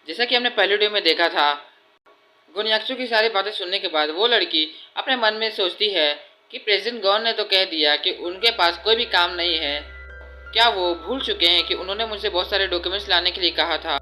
जैसा कि हमने पहले वीडियो में देखा था, गोन्याक्सू की सारी बातें सुनने के बाद वो लड़की अपने मन में सोचती है कि प्रेसिडेंट गॉन ने तो कह दिया कि उनके पास कोई भी काम नहीं है। क्या वो भूल चुके हैं कि उन्होंने मुझसे बहुत सारे डॉक्यूमेंट्स लाने के लिए कहा था?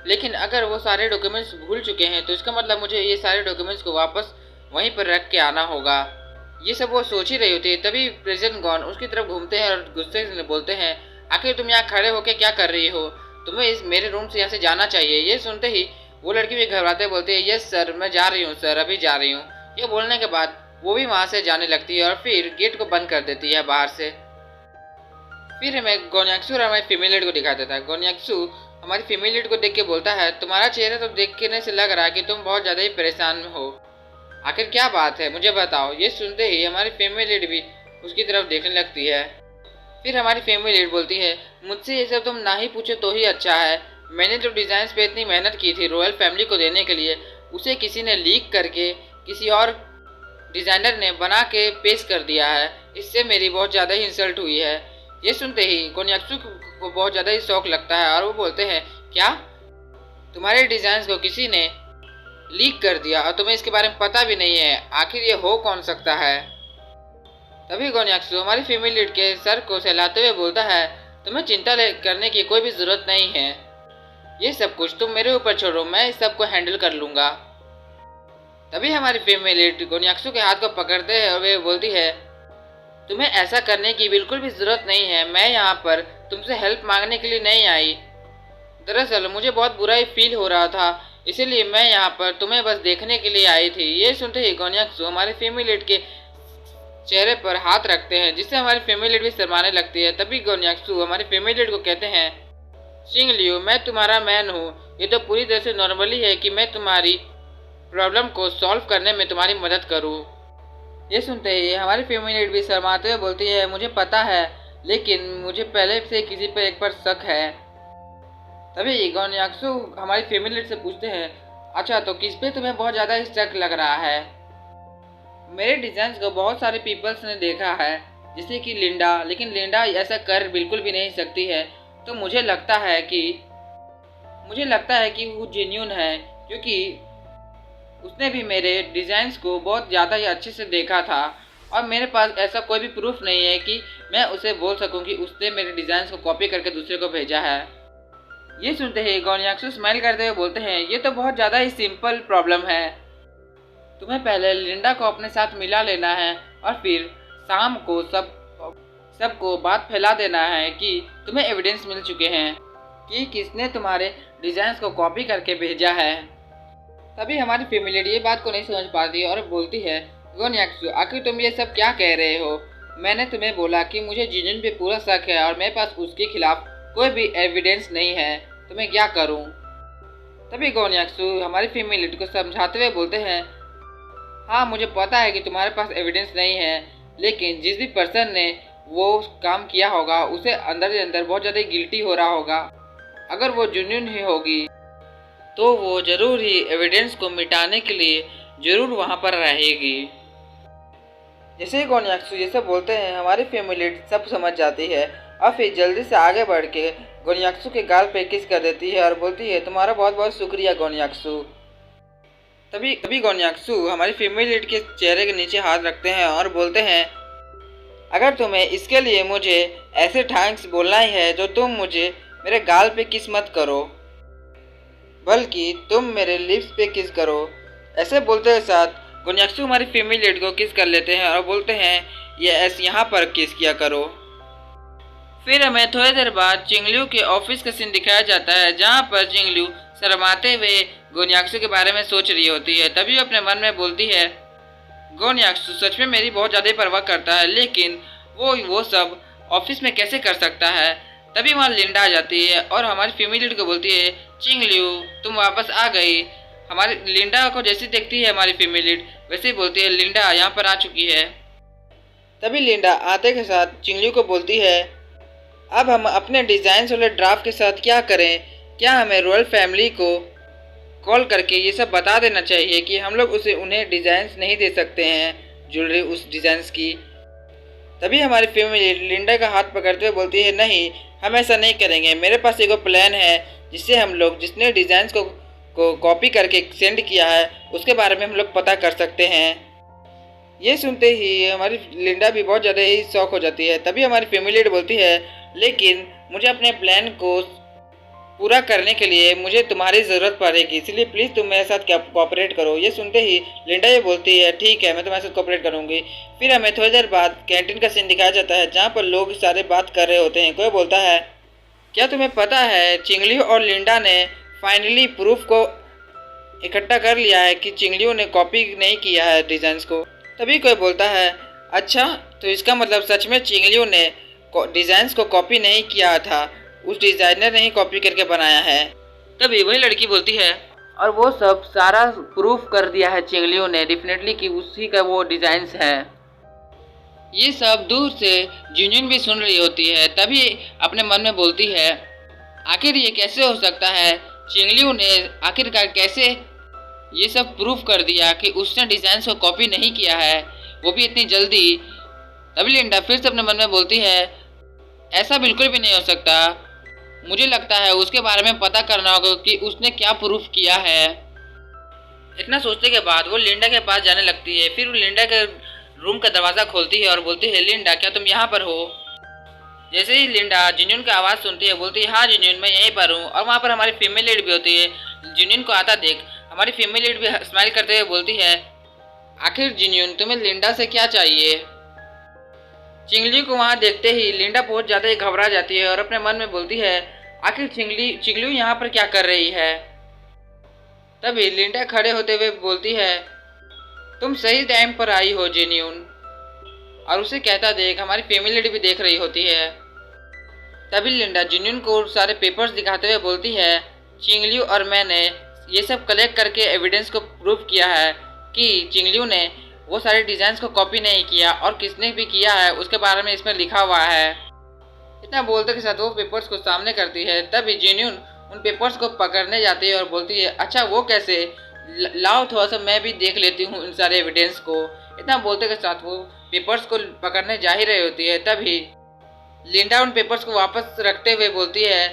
लेकिन अगर वो सारे डॉक्यूमेंट्स भूल चुके हैं तो इसका मतलब मुझे ये सारे डॉक्यूमेंट्स को वापस वहीं पर रख के आना होगा। ये सब वो सोच ही रही होती है, तभी प्रेसिडेंट गॉन उसकी तरफ घूमते हैं और गुस्से से बोलते हैं, आखिर तुम यहाँ खड़े होकर क्या कर रही हो? तुम्हें इस मेरे रूम से यहाँ से जाना चाहिए। ये सुनते ही वो लड़की भी घबराते बोलती है, यस सर, मैं जा रही हूँ सर, अभी जा रही हूँ। ये बोलने के बाद वो भी वहाँ से जाने लगती है और फिर गेट को बंद कर देती है बाहर से। फिर हमें गोन्याक्सू और हमारी फीमेल लीड को दिखा देता है। गोन्याक्सू हमारी फीमेल लीड को देख के बोलता है, तुम्हारा चेहरा तो देखने से लग रहा है कि तुम बहुत ज़्यादा ही परेशान हो। आखिर क्या बात है, मुझे बताओ। ये सुनते ही हमारी फीमेल लीड भी उसकी तरफ देखने लगती है। फिर हमारी फीमेल लीड बोलती है, मुझसे ये सब तुम ना ही पूछो तो ही अच्छा है। मैंने जो डिज़ाइन पे इतनी मेहनत की थी रॉयल फैमिली को देने के लिए, उसे किसी ने लीक करके किसी और डिज़ाइनर ने बना के पेश कर दिया है। इससे मेरी बहुत ज़्यादा ही इंसल्ट हुई है। ये सुनते ही गोन्याक्सू को बहुत ज़्यादा ही शौक लगता है और वो बोलते हैं, क्या तुम्हारे डिज़ाइन को किसी ने लीक कर दिया और तुम्हें इसके बारे में पता भी नहीं है? आखिर ये हो कौन सकता है? तभी गोन्याक्सू हमारी फीमेल लीड के सर को सहलाते हुए बोलता है, तुम्हें चिंता करने की कोई भी ज़रूरत नहीं है। ये सब कुछ तुम मेरे ऊपर छोड़ो, मैं इस सब को हैंडल कर लूँगा। तभी हमारी फीमेल लीड गोन्याक्सू के हाथ को पकड़ते हैं और वे बोलती है, तुम्हें ऐसा करने की बिल्कुल भी ज़रूरत नहीं है। मैं यहाँ पर तुमसे हेल्प मांगने के लिए नहीं आई। दरअसल मुझे बहुत बुरा ही फील हो रहा था, इसीलिए मैं यहाँ पर तुम्हें बस देखने के लिए आई थी। ये सुनते ही गोन्याक्सू हमारी फीमेल लीड के चेहरे पर हाथ रखते हैं, जिससे हमारी फीमेल लीड भी शर्माने लगती है। तभी गोन्याक्सू हमारी फीमेल लीड को कहते हैं, चिंग लियू, मैं तुम्हारा मैन हूँ। ये तो पूरी तरह से नॉर्मली है कि मैं तुम्हारी प्रॉब्लम को सॉल्व करने में तुम्हारी मदद करूँ। ये सुनते ही हमारी फीमेल लीड भी शर्माते हुए बोलती है, मुझे पता है, लेकिन मुझे पहले से किसी पर एक पर शक है। तभी गोन्याक्सू हमारी फीमेल लीड से पूछते हैं, अच्छा तो किस पे तुम्हें बहुत ज़्यादा शक लग रहा है? मेरे डिज़ाइन को बहुत सारे पीपल्स ने देखा है, जैसे कि लिंडा, लेकिन लिंडा ऐसा कर बिल्कुल भी नहीं सकती है। तो मुझे लगता है कि वो जेन्यून है, क्योंकि उसने भी मेरे डिज़ाइंस को बहुत ज़्यादा ही अच्छे से देखा था और मेरे पास ऐसा कोई भी प्रूफ नहीं है कि मैं उसे बोल सकूं कि उसने मेरे डिज़ाइंस को कॉपी करके दूसरे को भेजा है। ये सुनते ही गोन्याक्सू स्माइल करते हुए बोलते हैं, ये तो बहुत ज़्यादा ही सिंपल प्रॉब्लम है। तुम्हें पहले लिंडा को अपने साथ मिला लेना है और फिर शाम को सबको बात फैला देना है कि तुम्हें एविडेंस मिल चुके हैं कि किसने तुम्हारे डिज़ाइंस को कॉपी करके भेजा है। तभी हमारी फीमेल लीड ये बात को नहीं समझ पाती और बोलती है, गोन्याक्सू, आखिर तुम ये सब क्या कह रहे हो? मैंने तुम्हें बोला कि मुझे जिजुन पे पूरा शक है और मेरे पास उसके खिलाफ कोई भी एविडेंस नहीं है, तो मैं क्या करूं? तभी गोन्याक्सू हमारी फीमेल लीड को समझाते हुए बोलते हैं, हाँ मुझे पता है कि तुम्हारे पास एविडेंस नहीं है, लेकिन जिस भी पर्सन ने वो काम किया होगा उसे अंदर ही अंदर बहुत ज़्यादा गिल्टी हो रहा होगा। अगर वो जेन्युइन ही होगी तो वो ज़रूर ही एविडेंस को मिटाने के लिए ज़रूर वहाँ पर रहेगी। जैसे ही गोन्याक्सू ये सब बोलते हैं, हमारी फीमेल लीड सब समझ जाती है और फिर जल्दी से आगे बढ़ के गोन्याक्सू के गाल पे किस कर देती है और बोलती है, तुम्हारा बहुत बहुत शुक्रिया गोन्याक्सू। तभी गोन्याक्सू हमारी फीमेल लीड के चेहरे के नीचे हाथ रखते हैं और बोलते हैं, अगर तुम्हें इसके लिए मुझे ऐसे थैंक्स बोलना ही है तो तुम मुझे मेरे गाल पे किस मत करो, बल्कि तुम मेरे लिप्स पे किस करो। ऐसे बोलते हुए साथ गोन्याक्सू हमारी फीमेल लीड को किस कर लेते हैं और बोलते हैं, ये ऐसे यहाँ पर किस किया करो। फिर हमें थोड़ी देर बाद चिंगलिू के ऑफिस का सीन दिखाया जाता है, जहाँ पर चिंगलिू शर्माते हुए गोन्याक्सू के बारे में सोच रही होती है। तभी वो अपने मन में बोलती है, गोन्याक्सू सच में मेरी बहुत ज़्यादा परवाह करता है, लेकिन वो सब ऑफिस में कैसे कर सकता है? तभी वहाँ लिंडा आ जाती है और हमारी फीमेल लीड को बोलती है, चिंगलिू तुम वापस आ गई। हमारी लिंडा को जैसे देखती है हमारी फीमेल लीड, वैसे ही बोलती है, लिंडा यहाँ पर आ चुकी है। तभी लिंडा आते के साथ चिंगलिू को बोलती है, अब हम अपने डिज़ाइन वाले ड्राफ्ट के साथ क्या करें? क्या हमें रॉयल फैमिली को कॉल करके ये सब बता देना चाहिए कि हम लोग उन्हें डिज़ाइंस नहीं दे सकते हैं ज्वेलरी उस डिज़ाइंस की? तभी हमारी फीमेल लिंडा का हाथ पकड़ते हुए बोलती है, नहीं हम ऐसा नहीं करेंगे, मेरे पास एक प्लान है जिससे हम लोग जिसने डिज़ाइंस को कॉपी करके सेंड किया है उसके बारे में हम लोग पता कर सकते हैं। ये सुनते ही हमारी लिंडा भी बहुत ज़्यादा ही शौक हो जाती है। तभी हमारी फैमिली लीड बोलती है, लेकिन मुझे अपने प्लान को पूरा करने के लिए मुझे तुम्हारी ज़रूरत पड़ेगी, इसलिए प्लीज़ तुम मेरे साथ कोऑपरेट करो। ये सुनते ही लिंडा ये बोलती है, ठीक है मैं तुम्हारे साथ कोऑपरेट करूँगी। फिर हमें थोड़ी देर बाद कैंटीन का सीन दिखाया जाता है जहाँ पर लोग सारे बात कर रहे होते हैं। कोई बोलता है, क्या तुम्हें पता है चिंगलियों और लिंडा ने फाइनली प्रूफ को इकट्ठा कर लिया है कि चिंगलियों ने कॉपी नहीं किया है डिज़ाइंस को। तभी कोई बोलता है, अच्छा तो इसका मतलब सच में चिंगलियों ने डिज़ाइंस को कॉपी नहीं किया था, उस डिज़ाइनर ने ही कॉपी करके बनाया है। तभी वही लड़की बोलती है, और वो सब सारा प्रूफ कर दिया है चिंगलियों ने डेफिनेटली कि उसी का वो डिज़ाइंस है। ये सब दूर से जिनयुन भी सुन रही होती है। तभी अपने मन में बोलती है, आखिर ये कैसे हो सकता है, चिंगलियों ने आखिरकार कैसे ये सब प्रूफ कर दिया कि उसने डिज़ाइंस को कॉपी नहीं किया है, वो भी इतनी जल्दी। तभी लिंडा फिर से अपने मन में बोलती है, ऐसा बिल्कुल भी नहीं हो सकता, मुझे लगता है उसके बारे में पता करना होगा कि उसने क्या प्रूफ किया है। इतना सोचने के बाद वो लिंडा के पास जाने लगती है। फिर वो लिंडा के रूम का दरवाज़ा खोलती है और बोलती है, लिंडा क्या तुम यहाँ पर हो? जैसे ही लिंडा जिनयुन की आवाज़ सुनती है बोलती है, हाँ जिनयुन मैं यहीं पर हूँ। और वहाँ पर हमारी फीमेल लीड भी होती है। जिनयुन को आता देख हमारी फीमेल लीड भी स्माइल करते हुए बोलती है, आखिर जिनयुन तुम्हें लिंडा से क्या चाहिए? चिंगली को वहाँ देखते ही लिंडा बहुत ज़्यादा ही घबरा जाती है और अपने मन में बोलती है, आखिर चिंगली यहाँ पर क्या कर रही है? तभी लिंडा खड़े होते हुए बोलती है, तुम सही टाइम पर आई हो जिनयुन। और उसे कहता देख हमारी फैमिली भी देख रही होती है। तभी लिंडा जिनयुन को सारे पेपर्स दिखाते हुए बोलती है, चिंगलियू और मैंने ये सब कलेक्ट करके एविडेंस को प्रूव किया है कि चिंगलियू ने वो सारे डिज़ाइंस को कॉपी नहीं किया और किसने भी किया है उसके बारे में इसमें लिखा हुआ है। इतना बोलते के साथ वो पेपर्स को सामने करती है। तभी जिनयुन उन पेपर्स को पकड़ने जाती है और बोलती है, अच्छा वो कैसे, लाओ थोड़ा सा मैं भी देख लेती हूँ इन सारे एविडेंस को। इतना बोलते के साथ वो पेपर्स को पकड़ने जा ही रही होती है। तभी लिंडा उन पेपर्स को वापस रखते हुए बोलती है,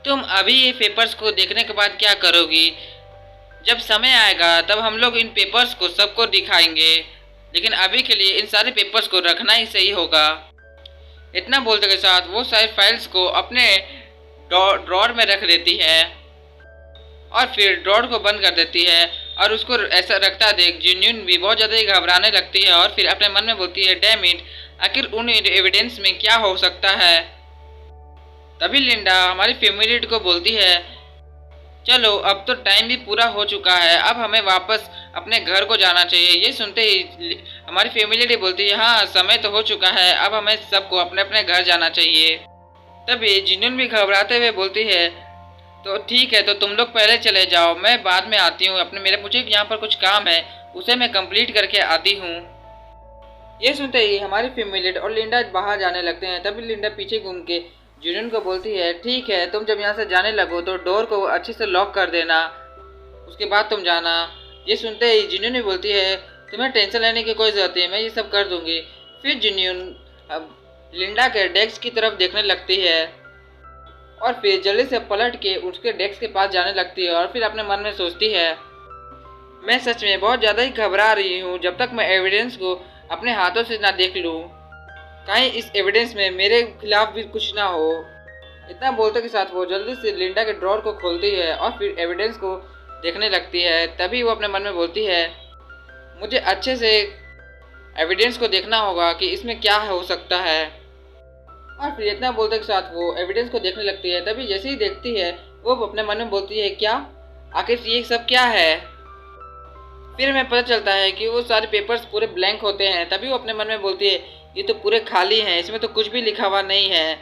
तुम अभी ये पेपर्स को देखने के बाद क्या करोगी? जब समय आएगा तब हम लोग इन पेपर्स को सबको दिखाएंगे, लेकिन अभी के लिए इन सारे पेपर्स को रखना ही सही होगा। इतना बोलते के साथ वो सारे फाइल्स को अपने ड्रॉर में रख देती है और फिर ड्रॉर को बंद कर देती है। और उसको ऐसा रखता देख जिनयुन भी बहुत ज़्यादा ही घबराने लगती है और फिर अपने मन में बोलती है, डैम इट, आखिर उन एविडेंस में क्या हो सकता है? तभी लिंडा हमारी फैमिली को बोलती है, चलो अब तो टाइम भी पूरा हो चुका है, अब हमें वापस अपने घर को जाना चाहिए। ये सुनते ही हमारी फैमिली बोलती है, हाँ समय तो हो चुका है, अब हमें सबको अपने अपने घर जाना चाहिए। तभी जिनयुन भी घबराते हुए बोलती है, तो ठीक है तो तुम लोग पहले चले जाओ, मैं बाद में आती हूँ, मुझे यहाँ पर कुछ काम है उसे मैं कंप्लीट करके आती हूँ। ये सुनते ही हमारी फैमिली और लिंडा बाहर जाने लगते हैं। तभी लिंडा पीछे घूम के जिनयुन को बोलती है, ठीक है तुम जब यहाँ से जाने लगो तो डोर को अच्छे से लॉक कर देना, उसके बाद तुम जाना। ये सुनते ही जिनयुन भी बोलती है, तुम्हें टेंशन लेने की कोई ज़रूरत नहीं, मैं ये सब कर दूंगी। फिर जिनयुन अब लिंडा के डेस्क की तरफ देखने लगती है और फिर जल्दी से पलट के उसके डेस्क के पास जाने लगती है और फिर अपने मन में सोचती है, मैं सच में बहुत ज़्यादा ही घबरा रही हूँ, जब तक मैं एविडेंस को अपने हाथों से ना देख लूँ, कहीं इस एविडेंस में मेरे खिलाफ भी कुछ ना हो। इतना बोलते के साथ वो जल्दी से लिंडा के ड्रॉर को खोलती है और फिर एविडेंस को देखने लगती है। तभी वो अपने मन में बोलती है, मुझे अच्छे से एविडेंस को देखना होगा कि इसमें क्या हो सकता है। और फिर इतना बोलते के साथ वो एविडेंस को देखने लगती है। तभी जैसे ही देखती है वो अपने मन में बोलती है, क्या आखिर ये सब क्या है? फिर हमें पता चलता है कि वो सारे पेपर्स पूरे ब्लैंक होते हैं। तभी वो अपने मन में बोलती है, ये तो पूरे खाली हैं, इसमें तो कुछ भी लिखा हुआ नहीं है।